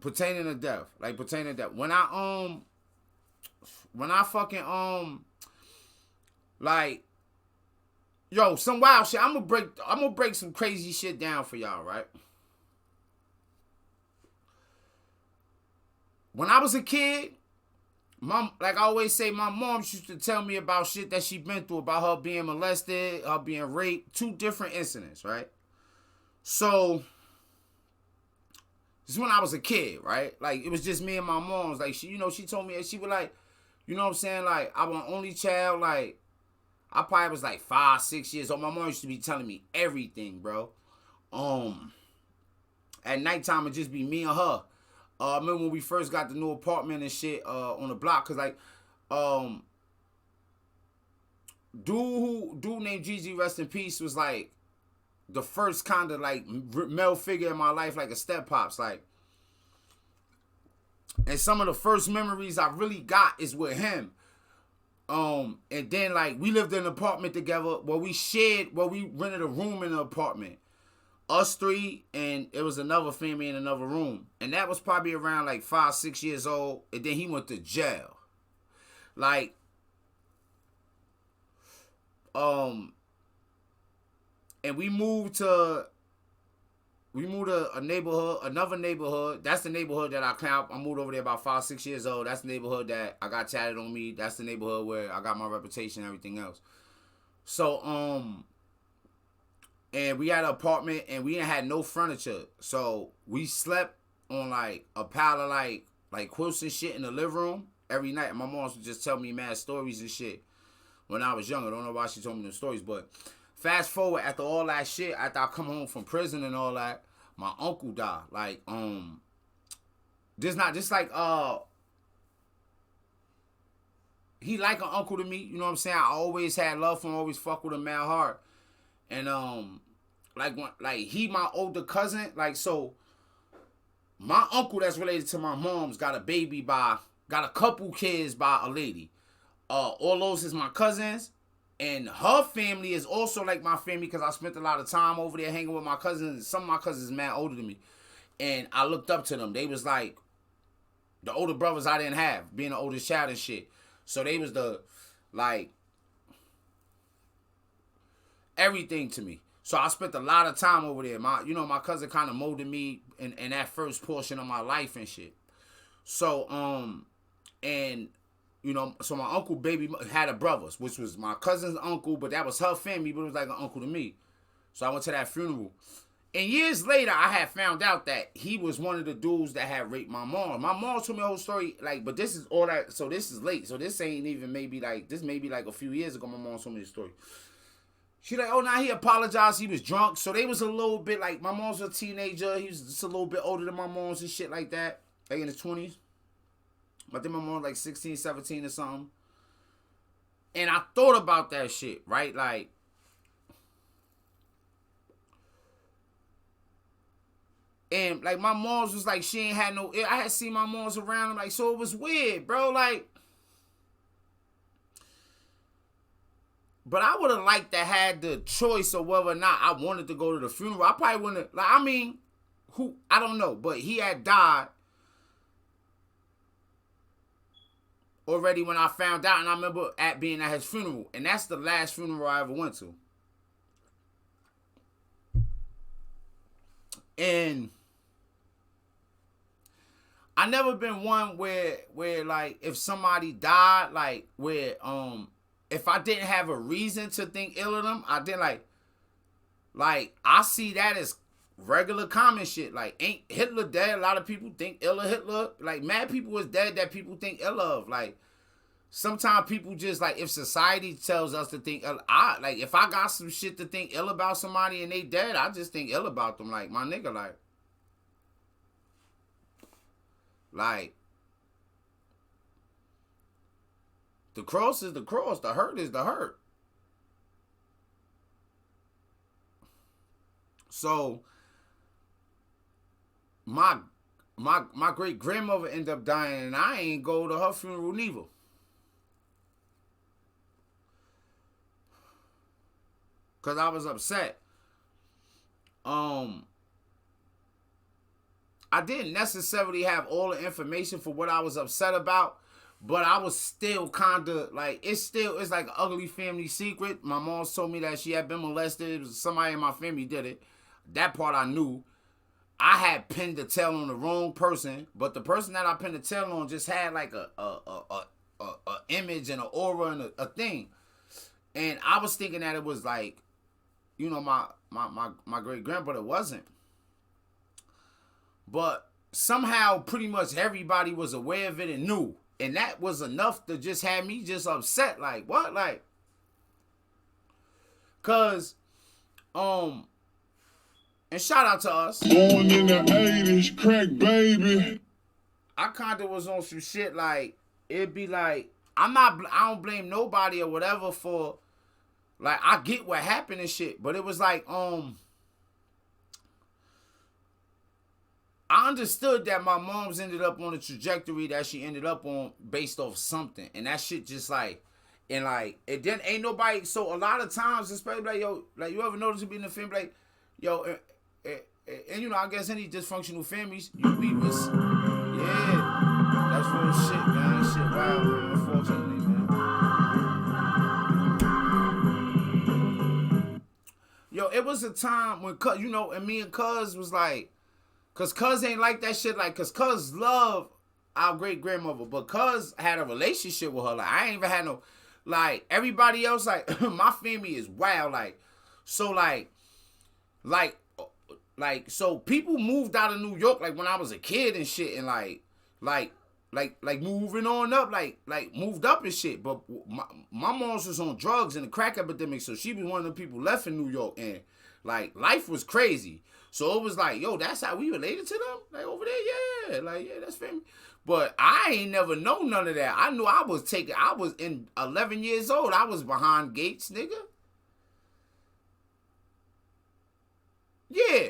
pertaining to death. Like pertaining to death. When I fucking like yo, some wild shit. I'm gonna break some crazy shit down for y'all, right? When I was a kid, like I always say, my mom used to tell me about shit that she been through, about her being molested, her being raped, two different incidents, right? So this is when I was a kid, right? Like it was just me and my mom's. Like she told me, she was like, you know what I'm saying? Like I was an only child. Like I probably was like 5, 6 years old. My mom used to be telling me everything, bro. Um, at nighttime it'd just be me and her. I remember when we first got the new apartment and shit on the block, cause like, um, dude named Gigi, rest in peace, was like the first kind of like male figure in my life, like a step pops, like. And some of the first memories I really got is with him. And then like we lived in an apartment together where we rented a room in the apartment. Us three, and it was another family in another room. And that was probably around like 5, 6 years old. And then he went to jail. Like, and we moved to a neighborhood, another neighborhood. That's the neighborhood that I moved over there about 5, 6 years old. That's the neighborhood that I got tatted on me. That's the neighborhood where I got my reputation and everything else. So, and we had an apartment and we didn't have no furniture. So we slept on like a pile of like quilts and shit in the living room every night. And my mom would just tell me mad stories and shit when I was younger. I don't know why she told me those stories, but fast forward, after all that shit, after I come home from prison and all that, my uncle died. Like, he like an uncle to me, you know what I'm saying? I always had love for him, always fuck with him mad hard. And like he my older cousin, like, so my uncle that's related to my mom's got a couple kids by a lady. All those is my cousins. And her family is also like my family because I spent a lot of time over there hanging with my cousins. Some of my cousins mad older than me. And I looked up to them. They was like the older brothers I didn't have, being the oldest child and shit. So they was the, like, everything to me. So I spent a lot of time over there. My cousin kind of molded me in that first portion of my life and shit. So, and so my uncle baby had a brother, which was my cousin's uncle, but that was her family, but it was like an uncle to me. So I went to that funeral. And years later, I had found out that he was one of the dudes that had raped my mom. My mom told me the whole story, like, but this is all that, so this is late. So this ain't even this may be like a few years ago, my mom told me the story. She like, oh, now he apologized, he was drunk. So they was a little bit like, my mom's a teenager, he was just a little bit older than my mom's and shit like that, like in his 20s. I think my mom like 16, 17 or something. And I thought about that shit, right? Like, and like my mom's was like, she ain't had no, I had seen my mom's around him, like, so it was weird, bro. Like, but I would have liked to had the choice of whether or not I wanted to go to the funeral. I probably wouldn't have, like, I mean, I don't know, but he had died already when I found out, and I remember being at his funeral, and that's the last funeral I ever went to. And I never been one where like if somebody died, like where if I didn't have a reason to think ill of them, I didn't like I see that as regular common shit. Like, ain't Hitler dead? A lot of people think ill of Hitler. Like, mad people is dead that people think ill of. Like, sometimes people just like, if society tells us to think ill, like if I got some shit to think ill about somebody and they dead, I just think ill about them. Like, my nigga, like the cross is the cross, the hurt is the hurt. So my great grandmother ended up dying, and I ain't go to her funeral neither. Cause I was upset. I I didn't necessarily have all the information for what I was upset about, but I was still kind of like, it's like an ugly family secret. My mom told me that she had been molested. It was somebody in my family did it. That part I knew. I had pinned the tail on the wrong person, but the person that I pinned the tail on just had like a image and an aura and a thing. And I was thinking that it was like, you know, my great grandbrother. Wasn't. But somehow pretty much everybody was aware of it and knew. And that was enough to just have me just upset. Like, what? Like, cause, and shout out to us. Born in the 80s, crack baby. I kinda was on some shit like, it'd be like, I don't blame nobody or whatever for, like, I get what happened and shit. But it was like, I understood that my mom's ended up on the trajectory that she ended up on based off something. And that shit just like, and like, it then ain't nobody, so a lot of times, especially like, yo, like, you ever notice it being in the family, like, yo, and you know, I guess any dysfunctional families, you be with, yeah, that's real shit, man, shit, wow, unfortunately, man. Yo, it was a time when, you know, and me and Cuz was like, cause Cuz ain't like that shit, like, cause Cuz love our great grandmother, but Cuz had a relationship with her. Like, I ain't even had no, like, everybody else, like, my family is wild, like, so so people moved out of New York like when I was a kid and shit, and like moving on up, like moved up and shit. But my mom's was on drugs and the crack epidemic, so she was one of the people left in New York, and like life was crazy. So it was like, yo, that's how we related to them, like over there, yeah, like yeah, that's family. But I ain't never known none of that. I knew I was in 11 years old. I was behind gates, nigga. Yeah.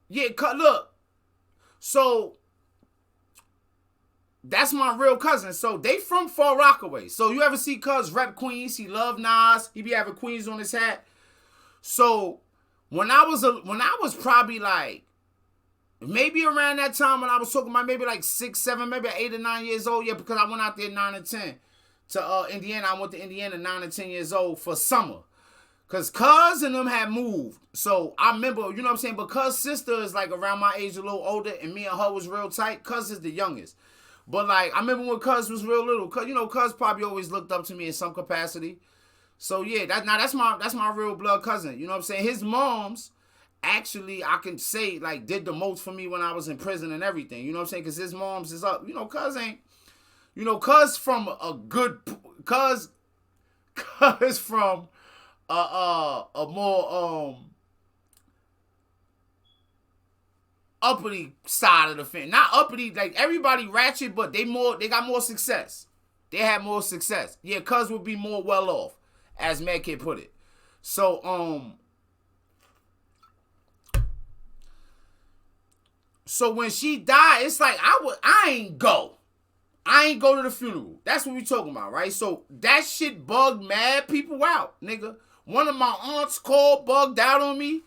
Yeah, look. So that's my real cousin. So they from Far Rockaway. So you ever see Cuz rep Queens? He love Nas. He be having Queens on his hat. So when I was probably like, maybe around that time when I was talking about maybe like 6, 7, maybe 8 or 9 years old. Yeah, because I went out there 9 and 10 to Indiana. I went to Indiana 9 and 10 years old for summer. Cause Cuz and them had moved. So I remember, you know what I'm saying? But Cuz' sister is like around my age, a little older, and me and her was real tight. Cuz is the youngest. But like, I remember when Cuz was real little. Cuz, you know, Cuz probably always looked up to me in some capacity. So yeah, that's my real blood cousin. You know what I'm saying? His mom's actually, I can say, like, did the most for me when I was in prison and everything. You know what I'm saying? Cause his mom's is up. You know, Cuz ain't, you know, Cuz from a good, Cuz from a more uppity side of the family. Not uppity, like everybody ratchet, but they got more success. They had more success. Yeah, Cuz would be more well off, as Mad Kid put it. So so when she died, it's like I ain't go to the funeral. That's what we talking about, right? So that shit bugged mad people out, nigga. One of my aunts bugged out on me.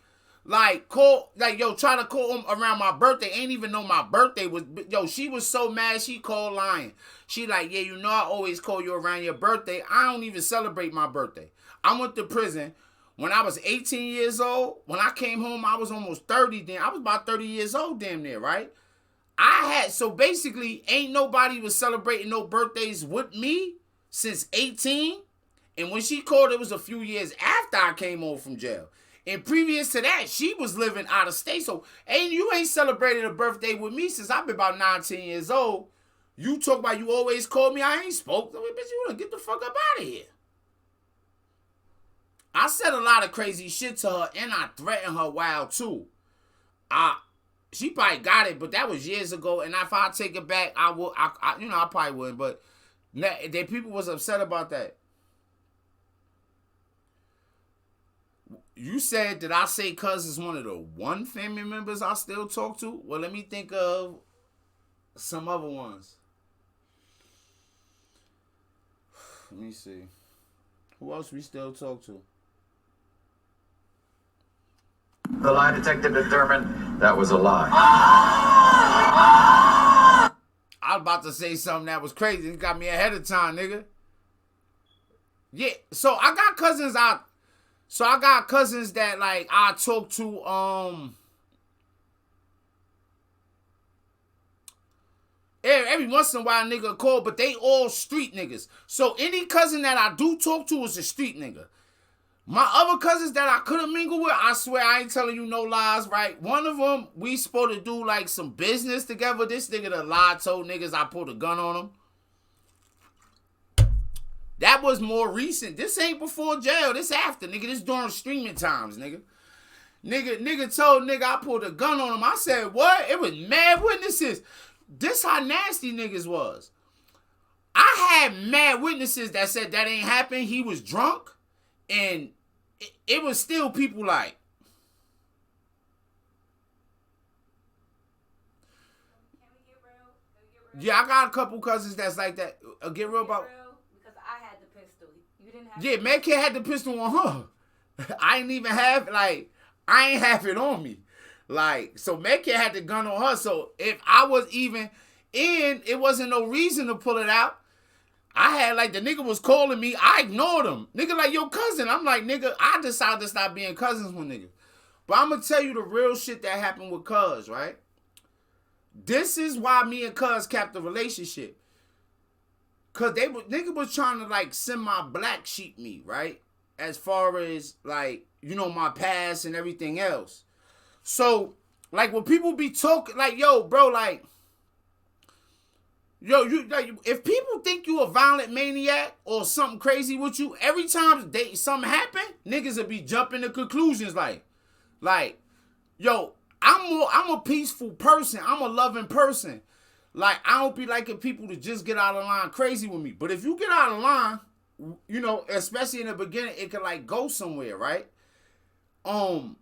Like, yo, try to call him around my birthday. Ain't even know my birthday was, yo, she was so mad, she called lying. She like, yeah, you know I always call you around your birthday. I don't even celebrate my birthday. I went to prison when I was 18 years old. When I came home, I was almost 30 then. I was about 30 years old damn near, right? So basically, ain't nobody was celebrating no birthdays with me since 18. And when she called, it was a few years after I came home from jail. And previous to that, she was living out of state. So, you ain't celebrated a birthday with me since I've been about 19 years old. You talk about you always called me, I ain't spoke. Bitch, you wanna get the fuck up out of here. I said a lot of crazy shit to her, and I threatened her wild too. She probably got it, but that was years ago. And if I take it back, I will. I probably wouldn't. But people was upset about that. You said, did I say Cuz is one of the one family members I still talk to? Well, let me think of some other ones. Let me see. Who else we still talk to? The lie detector determined that was a lie. I was about to say something that was crazy. It got me ahead of time, nigga. Yeah, so I got cousins that like I talk to every once in a while nigga call, but they all street niggas. So any cousin that I do talk to is a street nigga. My other cousins that I could have mingled with, I swear I ain't telling you no lies, right? One of them, we supposed to do like some business together. This nigga that lied, told niggas I pulled a gun on him. That was more recent. This ain't before jail. This after, nigga. This during streaming times, nigga. Nigga told nigga I pulled a gun on him. I said, what? It was mad witnesses. This how nasty niggas was. I had mad witnesses that said that ain't happened. He was drunk. And it was still people like. Can we get real? Yeah, I got a couple cousins that's like that. Get real about. Because I had the pistol. You didn't have. Yeah, Medkit had the pistol on her. I ain't even have I ain't have it on me. Like, so Medkit had the gun on her. So if I was even in, it wasn't no reason to pull it out. I had the nigga was calling me. I ignored him. Nigga like, your cousin. I'm like, nigga, I decided to stop being cousins with niggas. But I'm going to tell you the real shit that happened with Cuz, right? This is why me and Cuz kept the relationship. Cause nigga was trying to send my black sheep me, right? As far as my past and everything else. So when people be talking yo, bro, yo, you if people think you a violent maniac or something crazy with you, every time something happen, niggas will be jumping to conclusions yo, I'm a peaceful person. I'm a loving person. I don't be liking people to just get out of line crazy with me. But if you get out of line, especially in the beginning, it can go somewhere, right? And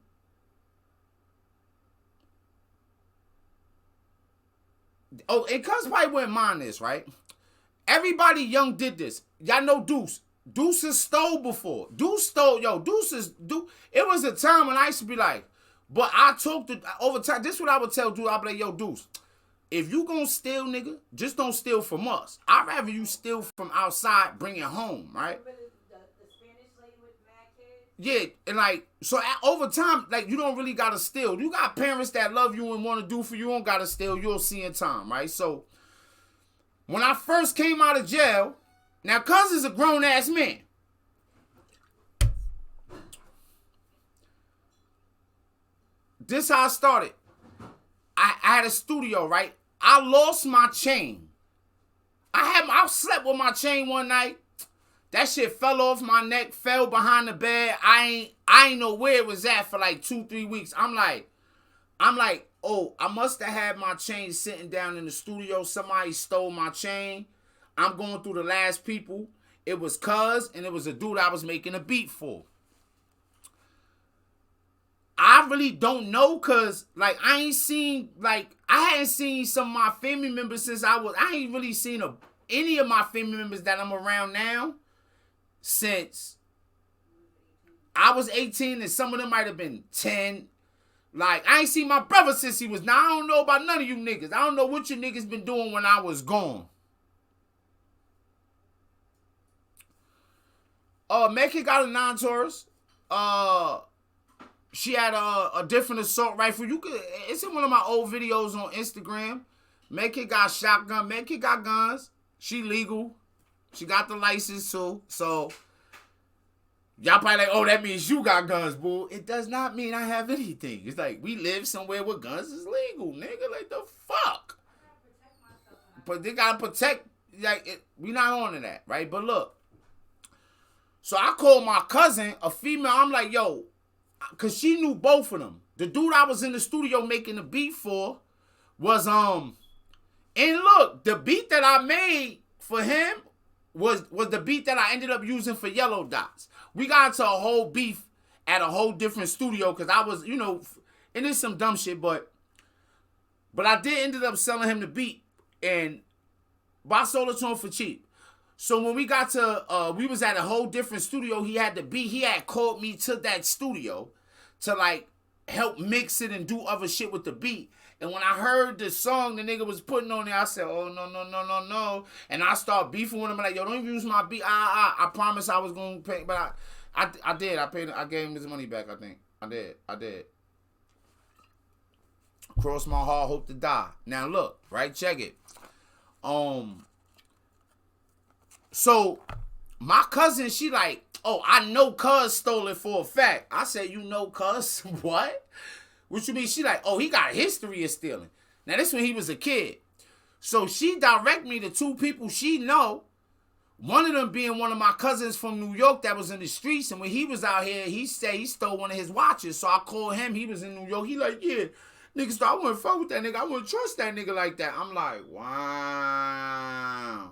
Cuz probably wouldn't mind this, right? Everybody young did this. Y'all know Deuce. Deuce has stole before. Deuce stole, it was a time when I used to be but I talked to, over time, this is what I would tell Deuce. I'd be like, yo, Deuce, if you gonna steal, nigga, just don't steal from us. I'd rather you steal from outside, bring it home, right? The Spanish lady with mad kids? Yeah, and so over time, you don't really gotta steal. You got parents that love you and want to do for you, don't gotta steal. You'll see in time, right? So, when I first came out of jail, now Cuz is a grown-ass man. This how I started. I had a studio, right? I lost my chain. I slept with my chain one night. That shit fell off my neck, fell behind the bed. I ain't know where it was at for 2-3 weeks. I'm like, oh, I must have had my chain sitting down in the studio. Somebody stole my chain. I'm going through the last people. It was Cuz, and it was a dude I was making a beat for. I really don't know, cause I ain't seen I hadn't seen some of my family members since I ain't really seen any of my family members that I'm around now since I was 18, and some of them might have been 10. I ain't seen my brother since he was 9. I don't know about none of you niggas. I don't know what you niggas been doing when I was gone. Medkit got a 9 Taurus. She had a different assault rifle. It's in one of my old videos on Instagram. Medkit got shotgun. Medkit got guns. She legal. She got the license too. So y'all probably oh, that means you got guns, boo. It does not mean I have anything. It's we live somewhere where guns is legal, nigga. The fuck. But they gotta protect. We not on to that, right? But look. So I called my cousin, a female. I'm like, yo. Cause she knew both of them. The dude I was in the studio making the beat for was and look, the beat that I made for him was the beat that I ended up using for Yellow Dots. We got into a whole beef at a whole different studio because I was, and it's some dumb shit, but I did ended up selling him the beat, and I sold it to him for cheap. So when we got to, we was at a whole different studio. He had the beat. He had called me to that studio to help mix it and do other shit with the beat. And when I heard the song the nigga was putting on there, I said, oh, no. And I start beefing with him, like, yo, don't even use my beat. I promise I was going to pay. But I did. I gave him his money back, I think. I did. Cross my heart, hope to die. Now, look, right? Check it. So, my cousin, she like, oh, I know cuz stole it for a fact. I said, you know cuz? What? What you mean? She like, oh, he got a history of stealing. Now, this when he was a kid. So, she direct me to two people she know. One of them being one of my cousins from New York that was in the streets. And when he was out here, he said he stole one of his watches. So, I called him. He was in New York. He like, yeah, nigga, I wouldn't fuck with that nigga. I wouldn't trust that nigga like that. I'm like, wow.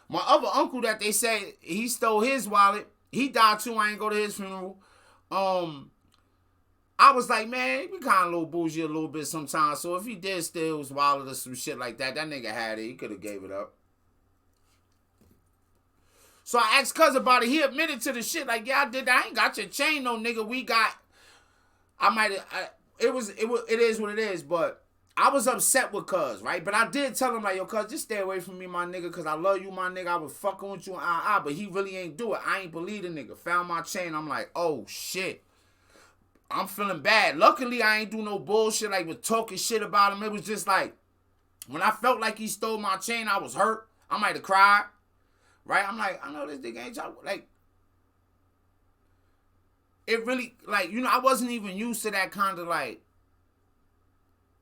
My other uncle that they say he stole his wallet, he died too. I ain't go to his funeral. I was like, man, we kind of a little bougie a little bit sometimes. So if he did steal his wallet or some shit like that, that nigga had it. He could have gave it up. So I asked cuz about it. He admitted to the shit. Like, yeah, I did that. I ain't got your chain, no nigga. It is what it is, but I was upset with cuz, right? But I did tell him, like, yo, cuz, just stay away from me, my nigga, because I love you, my nigga. I was fucking with you, but he really ain't do it. I ain't believe the nigga. Found my chain. I'm like, oh, shit. I'm feeling bad. Luckily, I ain't do no bullshit, like, with talking shit about him. It was just like, when I felt like he stole my chain, I was hurt. I might have cried, right? I'm like, I know this nigga ain't y'all, like, it really, like, you know, I wasn't even used to that kind of, like,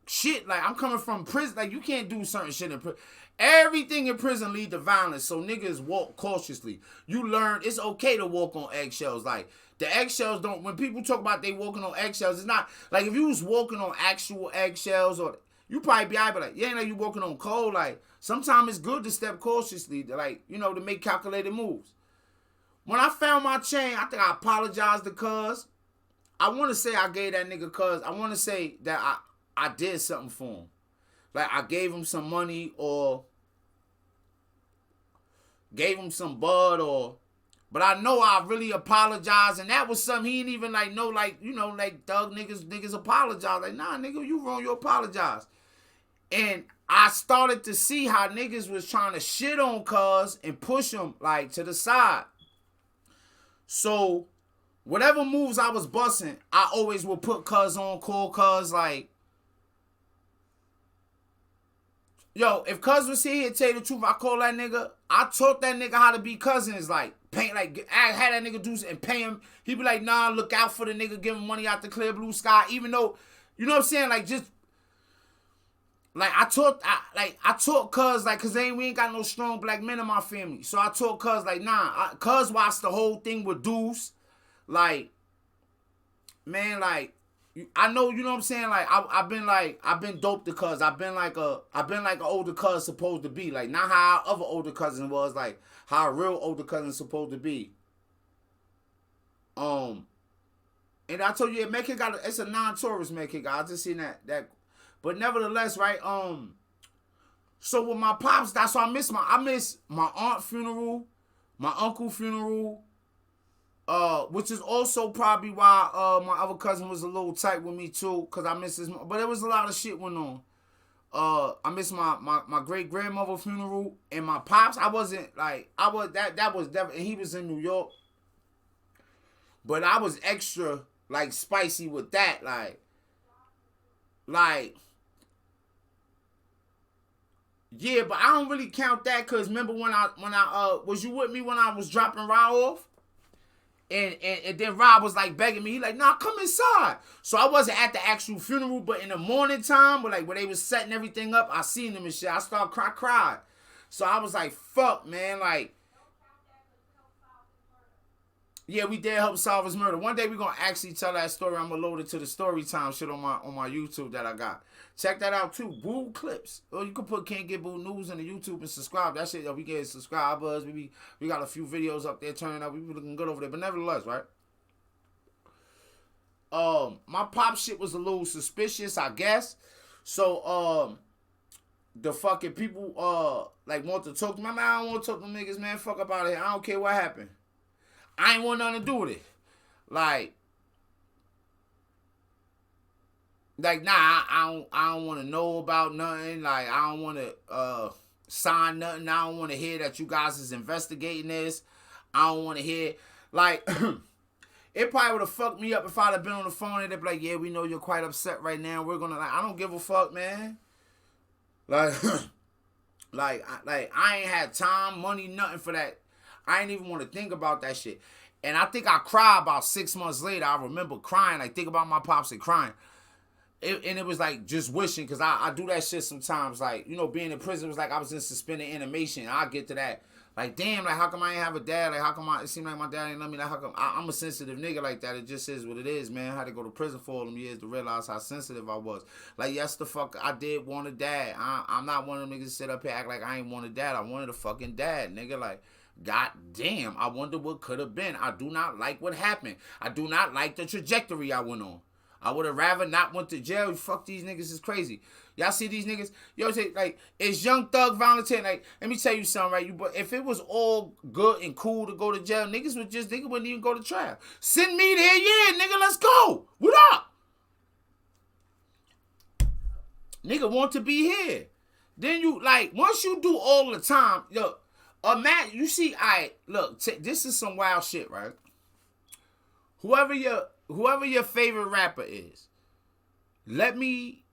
shit. Like, I'm coming from prison. Like, you can't do certain shit in prison. Everything in prison lead to violence, so niggas walk cautiously. You learn it's okay to walk on eggshells. Like, the eggshells don't, when people talk about they walking on eggshells, it's not, like, if you was walking on actual eggshells, or, you probably be able, like, yeah, ain't like you walking on coal. Like, sometimes it's good to step cautiously, to, like, you know, to make calculated moves. When I found my chain, I think I apologized to cuz. I want to say I gave that nigga cuz. I want to say that I did something for him. Like, I gave him some money or gave him some bud or... But I know I really apologized, and that was something he didn't even, like, know, like, you know, like, thug niggas apologize. Like, nah, nigga, you wrong, you apologize. And I started to see how niggas was trying to shit on cuz and push him, like, to the side. So, whatever moves I was busting, I always would put cuz on, call cuz, like, yo, if cuz was here, he'd tell you the truth. I call that nigga. I taught that nigga how to be cousins, like, pay, like, I had that nigga do and pay him. He'd be like, nah, look out for the nigga, give him money out the clear blue sky. Even though, you know what I'm saying? Like, just, like, I taught cuz, like, cause we ain't got no strong black men in my family. So I taught cuz, like, nah, cuz watched the whole thing with Deuce. Like, man, like, I know, you know what I'm saying? Like, I've been dope to cuz. I've been like an older cuz supposed to be. Like, not how our other older cousin was, like, how a real older cousin supposed to be. And I told you, it's a non-tourist Medkit guy. I just seen that. But nevertheless, right, so with my pops, that's why I miss my aunt funeral, my uncle funeral, which is also probably why my other cousin was a little tight with me too, cause I miss his. But there was a lot of shit went on. I miss my great grandmother funeral and my pops. I wasn't like that was definitely. He was in New York, but I was extra like spicy with that, like. Yeah, but I don't really count that, cause remember when I was you with me when I was dropping Rob off? And then Rob was like begging me. He like, nah, come inside. So I wasn't at the actual funeral, but in the morning time, where they was setting everything up, I seen them and shit. I started crying. So I was like, fuck, man, like, yeah, we did help solve his murder. One day we gonna actually tell that story. I'm gonna load it to the story time shit on my YouTube that I got. Check that out too. Boo Clips. Or you can put Can't Get Boo News in the YouTube and subscribe. That shit, yo, we get subscribers. We got a few videos up there turning up. We be looking good over there. But nevertheless, right? My pop shit was a little suspicious, I guess. So the fucking people like want to talk to me. Man, I don't want to talk to niggas, man. Fuck up out of here. I don't care what happened. I ain't want nothing to do with it. Like nah, I don't want to know about nothing. Like, I don't want to sign nothing. I don't want to hear that you guys is investigating this. I don't want to hear, like, it probably would have fucked me up if I'd have been on the phone and they'd be like, yeah, we know you're quite upset right now. We're gonna, like, I don't give a fuck, man. Like, I ain't had time, money, nothing for that. I ain't even want to think about that shit. And I think I cried about 6 months later. I remember crying, like, think about my pops and crying. And it was like just wishing, because I do that shit sometimes. Like, you know, being in prison was like I was in suspended animation. I'll get to that. Like, damn, like, how come I ain't have a dad? Like, how come it seemed like my dad ain't love me? Like, how come I'm a sensitive nigga like that? It just is what it is, man. I had to go to prison for all them years to realize how sensitive I was. Like, yes, the fuck, I did want a dad. I'm not one of them niggas to sit up here act like I ain't want a dad. I wanted a fucking dad, nigga. Like, god damn, I wonder what could have been. I do not like what happened. I do not like the trajectory I went on. I would have rather not went to jail. Fuck, these niggas is crazy. Y'all see these niggas? Yo, say, like, it's Young Thug volunteering. Like, let me tell you something, right? But if it was all good and cool to go to jail, niggas wouldn't even go to trial. Send me there, yeah, nigga, let's go. What up? Nigga want to be here. Then you, like, once you do all the time, look, Matt, you see, look, this is some wild shit, right? Whoever your favorite rapper is, let me